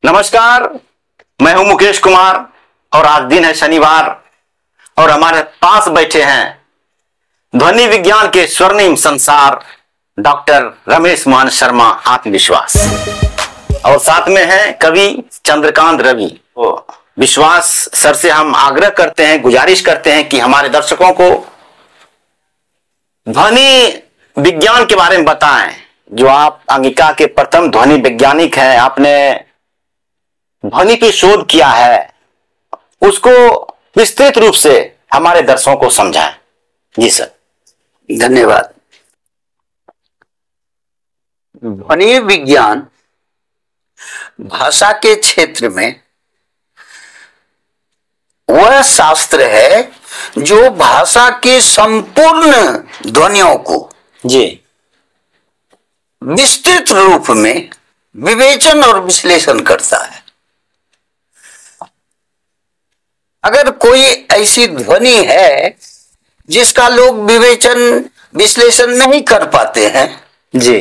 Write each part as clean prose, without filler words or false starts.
नमस्कार, मैं हूं मुकेश कुमार और आज दिन है शनिवार और हमारे पास बैठे हैं ध्वनि विज्ञान के स्वर्णिम संसार डॉक्टर रमेश मोहन शर्मा आत्मविश्वास और साथ में है कवि चंद्रकांत रवि। विश्वास सर से हम आग्रह करते हैं, गुजारिश करते हैं कि हमारे दर्शकों को ध्वनि विज्ञान के बारे में बताएं। जो आप अंगिका के प्रथम ध्वनि वैज्ञानिक हैं, आपने ध्वनि की शोध किया है, उसको विस्तृत रूप से हमारे दर्शकों को समझाएं। जी सर। धन्यवाद। ध्वनि विज्ञान भाषा के क्षेत्र में वह शास्त्र है जो भाषा के संपूर्ण ध्वनियों को जी विस्तृत रूप में विवेचन और विश्लेषण करता है। अगर कोई ऐसी ध्वनि है जिसका लोग विवेचन विश्लेषण नहीं कर पाते हैं जी,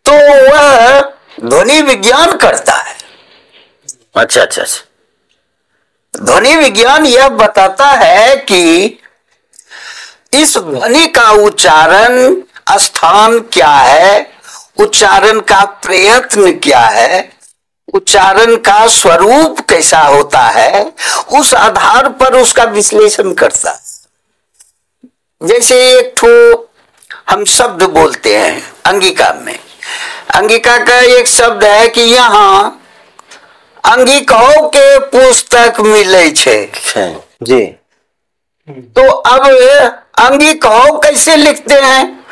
तो वह ध्वनि विज्ञान करता है। अच्छा अच्छा अच्छा। ध्वनि विज्ञान यह बताता है कि इस ध्वनि का उच्चारण स्थान क्या है, उच्चारण का प्रयत्न क्या है, उच्चारण का स्वरूप कैसा होता है, उस आधार पर उसका विश्लेषण करता है। जैसे एक ठो हम शब्द बोलते हैं अंगिका में, अंगिका का एक शब्द है कि यहाँ अंगिकाओं के पुस्तक मिले छे जी। तो अब अंगिकाओं कैसे लिखते हैं?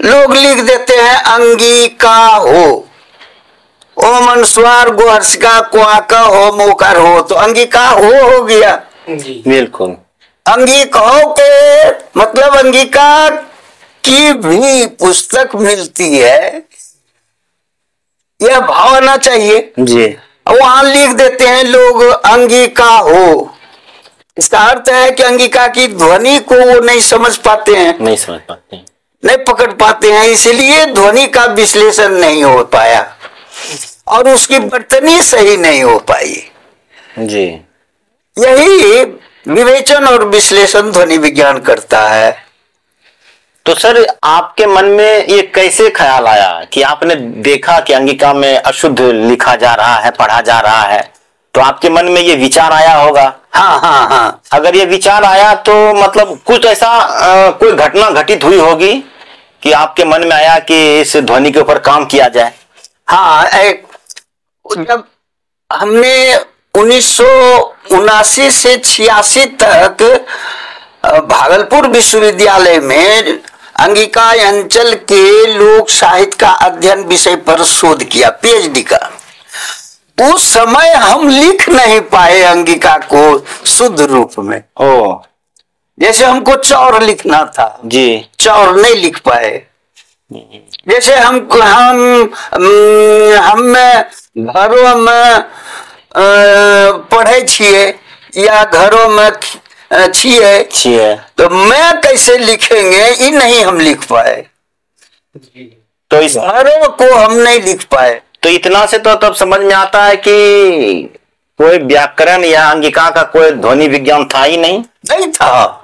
लोग लिख देते हैं अंगिका हो, ओम अनुस्वार गोहर्षिका क्वाका हो मोकार हो, तो अंगिका हो गया। जी बिल्कुल। अंगिकाओं के मतलब अंगिका की भी पुस्तक मिलती है, यह भाव आना चाहिए जी। वहां लिख देते हैं लोग अंगिका हो। इसका अर्थ है कि अंगिका की ध्वनि को वो नहीं समझ पाते हैं, नहीं समझ पाते हैं, नहीं पकड़ पाते हैं, इसलिए ध्वनि का विश्लेषण नहीं हो पाया और उसकी वर्तनी सही नहीं हो पाई। जी। यही विवेचन और विश्लेषण ध्वनि विज्ञान करता है। तो सर आपके मन में ये कैसे ख्याल आया कि आपने देखा कि अंगिका में अशुद्ध लिखा जा रहा है, पढ़ा जा रहा है, तो आपके मन में ये विचार आया होगा? हाँ हाँ हाँ। अगर ये विचार आया तो मतलब कुछ ऐसा कोई घटना घटित हुई होगी कि आपके मन में आया कि इस ध्वनि के ऊपर काम किया जाए? हाँ, जब हमने 1979 से 86 तक भागलपुर विश्वविद्यालय में अंगिका अंचल के लोक साहित्य का अध्ययन विषय पर शोध किया, पीएचडी का, उस समय हम लिख नहीं पाए अंगिका को शुद्ध रूप में। ओ, जैसे हमको चौर लिखना था जी, चौर नहीं लिख पाए। जैसे हम घरों में पढ़े छिए या घरों में छिए तो मैं कैसे लिखेंगे, ये नहीं हम लिख पाए। तो इस घरों को हम नहीं लिख पाए। तो इतना से तो तब समझ में आता है कि कोई व्याकरण या अंगिका का कोई ध्वनि विज्ञान था ही नहीं था।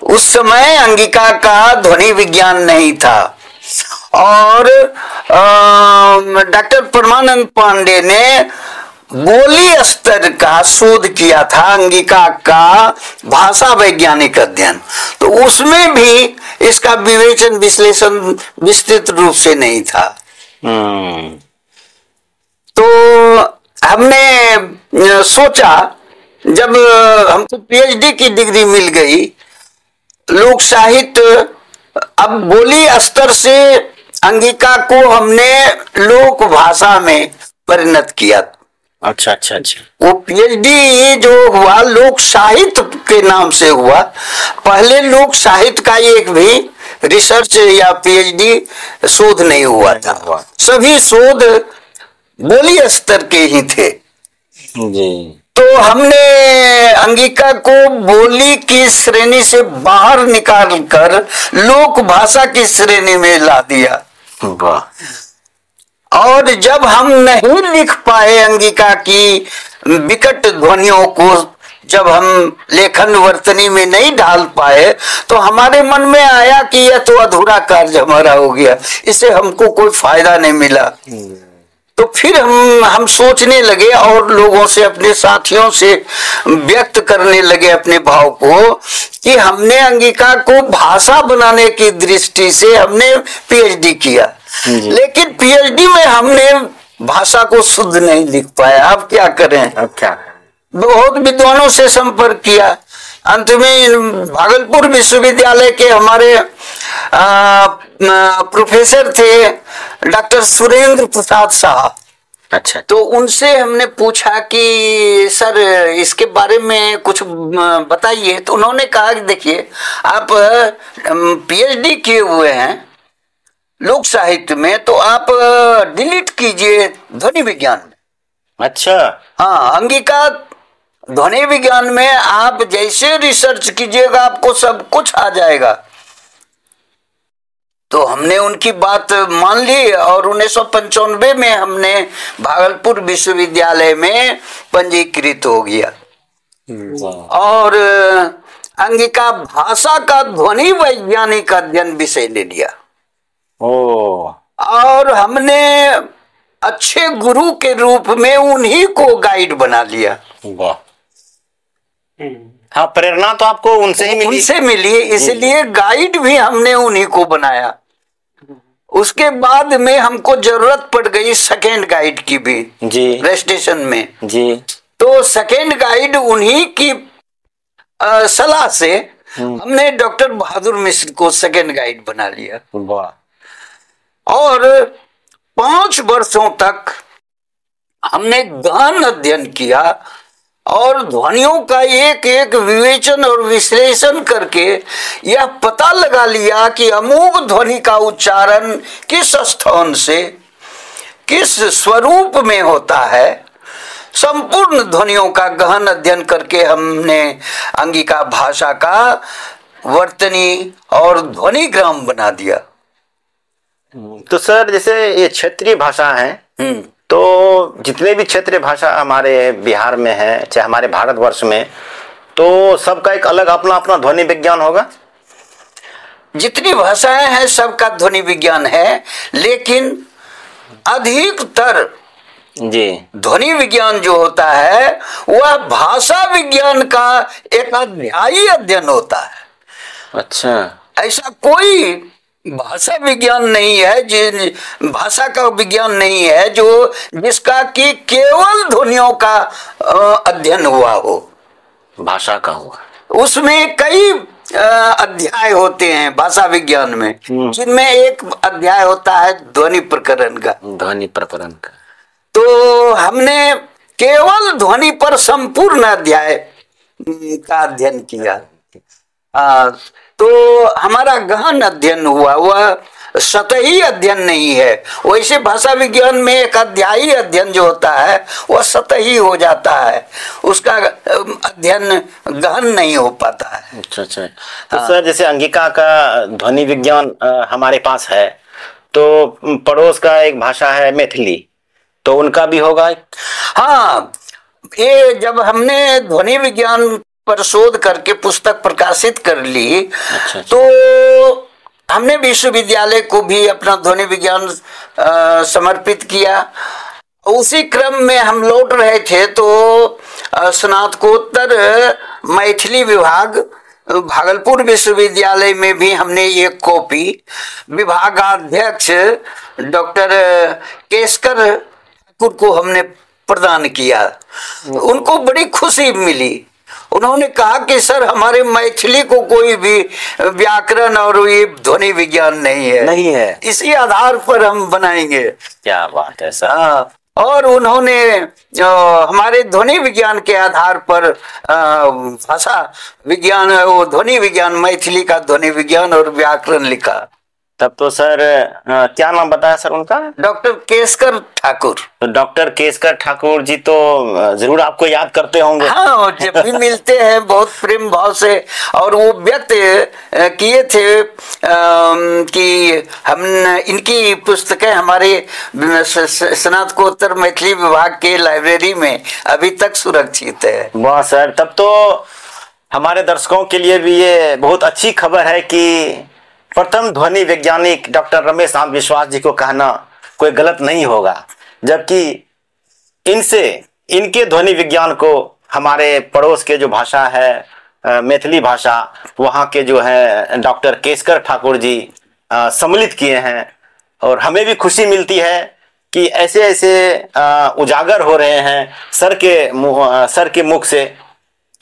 उस समय अंगिका का ध्वनि विज्ञान नहीं था। और डॉक्टर परमानंद पांडे ने बोली स्तर का शोध किया था, अंगिका का भाषा वैज्ञानिक अध्ययन, तो उसमें भी इसका विवेचन विश्लेषण विस्तृत रूप से नहीं था। तो हमने सोचा, जब हमको पीएचडी की डिग्री मिल गई, लोक साहित्य, अब बोली स्तर से अंगिका को हमने लोक भाषा में परिणत किया। अच्छा अच्छा अच्छा। वो पीएचडी जो हुआ लोक साहित्य के नाम से हुआ। पहले लोक साहित्य का एक भी रिसर्च या पीएचडी शोध नहीं हुआ था, सभी शोध बोली स्तर के ही थे जी। तो हमने अंगिका को बोली की श्रेणी से बाहर निकाल कर लोक भाषा की श्रेणी में ला दिया। और जब हम नहीं लिख पाए अंगिका की विकट ध्वनियों को, जब हम लेखन वर्तनी में नहीं ढाल पाए, तो हमारे मन में आया कि यह तो अधूरा कार्य हमारा हो गया, इससे हमको कोई फायदा नहीं मिला। तो फिर हम सोचने लगे और लोगों से, अपने साथियों से व्यक्त करने लगे अपने भाव को कि हमने अंगिका को भाषा बनाने की दृष्टि से हमने पीएचडी किया, लेकिन पीएचडी में हमने भाषा को शुद्ध नहीं लिख पाया। अब क्या करें? अब क्या? बहुत विद्वानों से संपर्क किया, अंत में भागलपुर विश्वविद्यालय के हमारे प्रोफेसर थे डॉक्टर सुरेंद्र प्रसाद साहब। अच्छा। तो उनसे हमने पूछा कि सर इसके बारे में कुछ बताइए। तो उन्होंने कहा कि देखिए, आप पीएचडी किए हुए हैं लोक साहित्य में, तो आप डिलीट कीजिए ध्वनि विज्ञान में। अच्छा। हाँ, अंगिका ध्वनि विज्ञान में आप जैसे रिसर्च कीजिएगा आपको सब कुछ आ जाएगा। तो हमने उनकी बात मान ली और 1995 में हमने भागलपुर विश्वविद्यालय में पंजीकृत हो गया और अंगिका भाषा का ध्वनि वैज्ञानिक अध्ययन विषय ले लिया। और हमने अच्छे गुरु के रूप में उन्हीं को गाइड बना लिया। वाह। हाँ, प्रेरणा तो आपको उनसे ही मिली। उनसे मिली, इसलिए गाइड भी हमने उन्हीं को बनाया। उसके बाद में हमको जरूरत पड़ गई सेकेंड गाइड की भी जी, रजिस्ट्रेशन में जी। तो सेकेंड गाइड उन्हीं की सलाह से हमने डॉक्टर बहादुर मिश्र को सेकेंड गाइड बना लिया। वाह। और 5 वर्षों तक हमने गहन अध्ययन किया और ध्वनियों का एक एक विवेचन और विश्लेषण करके यह पता लगा लिया कि अमोघ ध्वनि का उच्चारण किस स्थान से किस स्वरूप में होता है। संपूर्ण ध्वनियों का गहन अध्ययन करके हमने अंगिका भाषा का वर्तनी और ध्वनिग्राम बना दिया। तो सर, जैसे ये क्षेत्रीय भाषा है, तो जितने भी क्षेत्रीय भाषा हमारे बिहार में है, चाहे हमारे भारतवर्ष में, तो सबका एक अलग अपना अपना ध्वनि विज्ञान होगा। जितनी भाषाएं हैं सबका ध्वनि विज्ञान है, लेकिन अधिकतर जी ध्वनि विज्ञान जो होता है वह भाषा विज्ञान का एक अध्यायी अध्ययन होता है। अच्छा। ऐसा कोई भाषा विज्ञान नहीं है, भाषा का विज्ञान नहीं है जो जिसका कि केवल ध्वनियों का अध्ययन हुआ हो। भाषा का हुआ, उसमें कई अध्याय होते हैं भाषा विज्ञान में, जिनमें एक अध्याय होता है ध्वनि प्रकरण का। ध्वनि प्रकरण का तो हमने केवल ध्वनि पर संपूर्ण अध्याय का अध्ययन किया। तो हमारा गहन अध्ययन हुआ, वह सतही अध्ययन नहीं है। वैसे भाषा विज्ञान में एक अध्यायी अध्ययन जो होता है वह सतही हो जाता है, उसका अध्ययन गहन नहीं हो पाता है। अच्छा अच्छा। तो सर, जैसे अंगिका का ध्वनि विज्ञान हमारे पास है, तो पड़ोस का एक भाषा है मैथिली, तो उनका भी होगा। हाँ, ये जब हमने ध्वनि विज्ञान पर शोध करके पुस्तक प्रकाशित कर ली, अच्छा। तो हमने विश्वविद्यालय को भी अपना ध्वनि विज्ञान समर्पित किया। उसी क्रम में हम लौट रहे थे तो स्नातकोत्तर मैथिली विभाग भागलपुर विश्वविद्यालय में भी हमने एक कॉपी विभागाध्यक्ष डॉक्टर केसकर ठाकुर को हमने प्रदान किया। उनको बड़ी खुशी मिली। उन्होंने कहा कि सर, हमारे मैथिली को कोई भी व्याकरण और ये ध्वनि विज्ञान नहीं है, इसी आधार पर हम बनाएंगे। क्या बात है सर। और उन्होंने हमारे ध्वनि विज्ञान के आधार पर भाषा विज्ञान, वो ध्वनि विज्ञान, मैथिली का ध्वनि विज्ञान और व्याकरण लिखा। तब तो सर क्या नाम बताया सर उनका? डॉक्टर केसकर ठाकुर। तो डॉक्टर केसकर ठाकुर जी तो जरूर आपको याद करते होंगे। हाँ, और जब भी मिलते हैं बहुत प्रेम भाव से, और वो व्यक्त किए थे कि हम इनकी पुस्तकें हमारे स्नातकोत्तर मैथिली विभाग के लाइब्रेरी में अभी तक सुरक्षित है। वाह सर, तब तो हमारे दर्शकों के लिए भी ये बहुत अच्छी खबर है कि प्रथम ध्वनि वैज्ञानिक डॉक्टर रमेश नाथ विश्वास जी को कहना कोई गलत नहीं होगा, जबकि इनके ध्वनि विज्ञान को हमारे पड़ोस के जो भाषा है मैथिली भाषा, वहाँ के जो है डॉक्टर केसकर ठाकुर जी सम्मिलित किए हैं। और हमें भी खुशी मिलती है कि ऐसे ऐसे उजागर हो रहे हैं सर के मुख से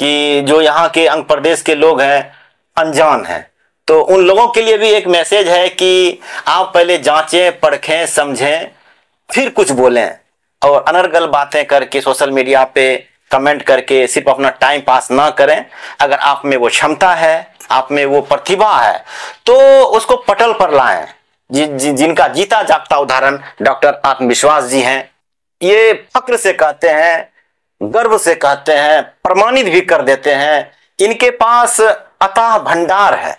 कि जो यहाँ के अंग प्रदेश के लोग हैं अनजान हैं। तो उन लोगों के लिए भी एक मैसेज है कि आप पहले जांचें, परखें, समझें, फिर कुछ बोलें, और अनर्गल बातें करके सोशल मीडिया पे कमेंट करके सिर्फ अपना टाइम पास ना करें। अगर आप में वो क्षमता है, आप में वो प्रतिभा है, तो उसको पटल पर लाएं। जिनका जीता जागता उदाहरण डॉक्टर आत्मविश्वास जी हैं। ये फक्र से कहते हैं, गर्व से कहते हैं, प्रमाणित भी कर देते हैं, इनके पास अथाह भंडार है।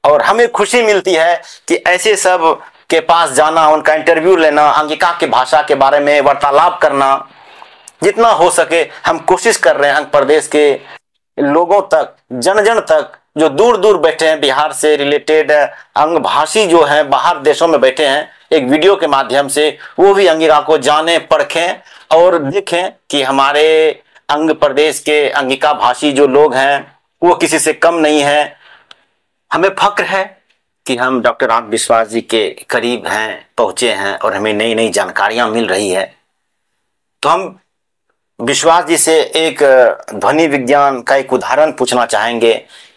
और हमें खुशी मिलती है कि ऐसे सब के पास जाना, उनका इंटरव्यू लेना, अंगिका की भाषा के बारे में वार्तालाप करना, जितना हो सके हम कोशिश कर रहे हैं अंग प्रदेश के लोगों तक, जन जन तक, जो दूर दूर बैठे हैं बिहार से रिलेटेड अंग भाषी जो हैं बाहर देशों में बैठे हैं, एक वीडियो के माध्यम से वो भी अंगिका को जाने, परखें और देखें कि हमारे अंग प्रदेश के अंगिका भाषी जो लोग हैं वो किसी से कम नहीं है। हमें फक्र है कि हम डॉक्टर आत्मविश्वास जी के करीब हैं, पहुंचे हैं, और हमें नई नई जानकारियां मिल रही है। तो हम विश्वास जी से एक ध्वनि विज्ञान का एक उदाहरण पूछना चाहेंगे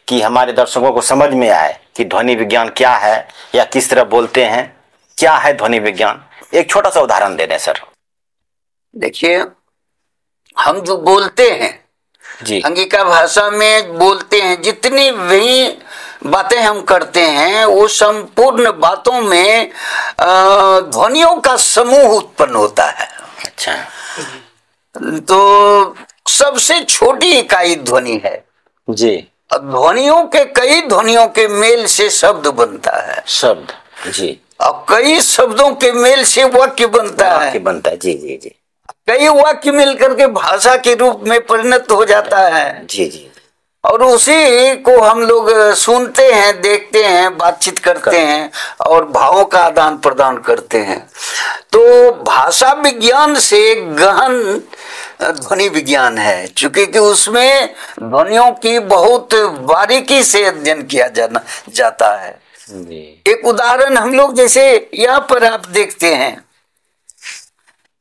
कि हमारे दर्शकों को समझ में आए कि ध्वनि विज्ञान क्या है या किस तरह बोलते हैं, क्या है ध्वनि विज्ञान। एक छोटा सा उदाहरण दे दें सर। देखिए, हम जो बोलते हैं जी, अंगिका भाषा में बोलते हैं, जितनी भी बातें हम करते हैं वो संपूर्ण बातों में ध्वनियों का समूह उत्पन्न होता है। अच्छा, तो सबसे छोटी इकाई ध्वनि है जी। ध्वनियों के, कई ध्वनियों के मेल से शब्द बनता है, शब्द, जी। और कई शब्दों के मेल से वाक्य बनता है। जी जी जी। कई वाक्य मिलकर के भाषा के रूप में परिणत हो जाता है। जी जी। और उसी को हम लोग सुनते हैं, देखते हैं, बातचीत करते हैं और भावों का आदान प्रदान करते हैं। तो भाषा विज्ञान से गहन ध्वनि विज्ञान है, चूंकि कि उसमें ध्वनियों की बहुत बारीकी से अध्ययन किया जाता है। एक उदाहरण हम लोग जैसे यहाँ पर आप देखते हैं,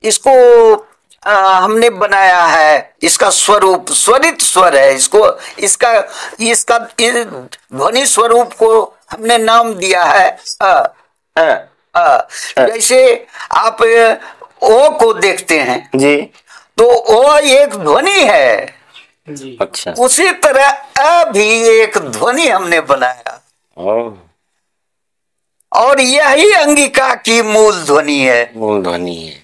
इसको हमने बनाया है, इसका स्वरूप स्वरित स्वर है, इसका ध्वनि स्वरूप को हमने नाम दिया है जैसे आप ओ को देखते हैं जी, तो ओ एक ध्वनि है जी। अच्छा, उसी तरह अ भी एक ध्वनि हमने बनाया और यही अंगिका की मूल ध्वनि है। मूल ध्वनि है।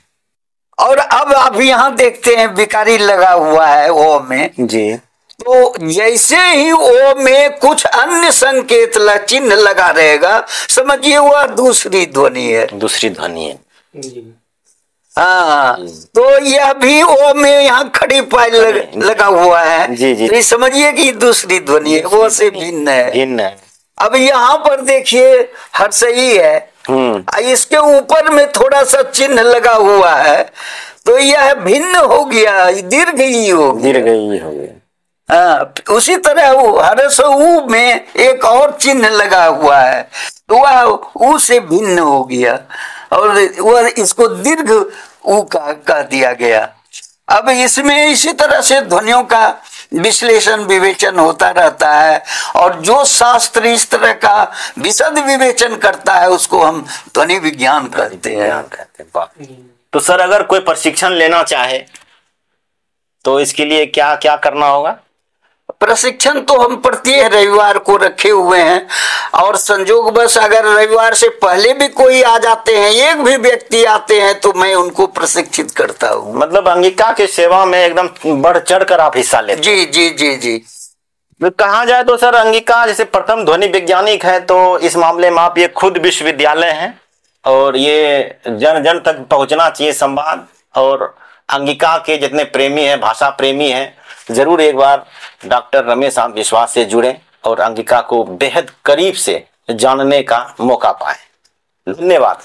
और अब आप यहाँ देखते हैं विकारी लगा हुआ है ओ में जी, तो जैसे ही ओ में कुछ अन्य संकेत चिन्ह लगा रहेगा, समझिए वह दूसरी ध्वनि है। दूसरी ध्वनि है। हाँ, तो यह भी ओ में यहाँ खड़ी पाई लगा हुआ है। जी जी, तो समझिए कि दूसरी ध्वनि है, वो से भिन्न है। भिन्न है। अब यहाँ पर देखिए हर सही है, इसके ऊपर में थोड़ा सा चिन्ह लगा हुआ है तो यह भिन्न हो गया, दीर्घ ही हो गया। हाँ, उसी तरह हर्ष ऊ में एक और चिन्ह लगा हुआ है तो वह ऊ से भिन्न हो गया और वह इसको दीर्घ ऊ का कह दिया गया। अब इसमें इसी तरह से ध्वनियों का विश्लेषण विवेचन होता रहता है और जो शास्त्र इस तरह का विशद विवेचन करता है उसको हम ध्वनि विज्ञान कहते हैं। तो सर अगर कोई प्रशिक्षण लेना चाहे तो इसके लिए क्या क्या करना होगा? प्रशिक्षण तो हम प्रत्येक रविवार को रखे हुए हैं, और संजोग बस अगर रविवार से पहले भी कोई आ जाते हैं, एक भी व्यक्ति आते हैं, तो मैं उनको प्रशिक्षित करता हूँ। मतलब अंगिका की सेवा में एकदम बढ़ चढ़ कर आप हिस्सा लेते जी जी जी जी। हैं। कहा जाए तो सर, अंगिका जैसे प्रथम ध्वनि वैज्ञानिक है, तो इस मामले में आप ये खुद विश्वविद्यालय हैं, और ये जन जन तक पहुंचना चाहिए संवाद। और अंगिका के जितने प्रेमी हैं, भाषा प्रेमी हैं, जरूर एक बार डॉक्टर रमेश आम विश्वास से जुड़ें और अंगिका को बेहद करीब से जानने का मौका पाएं। धन्यवाद।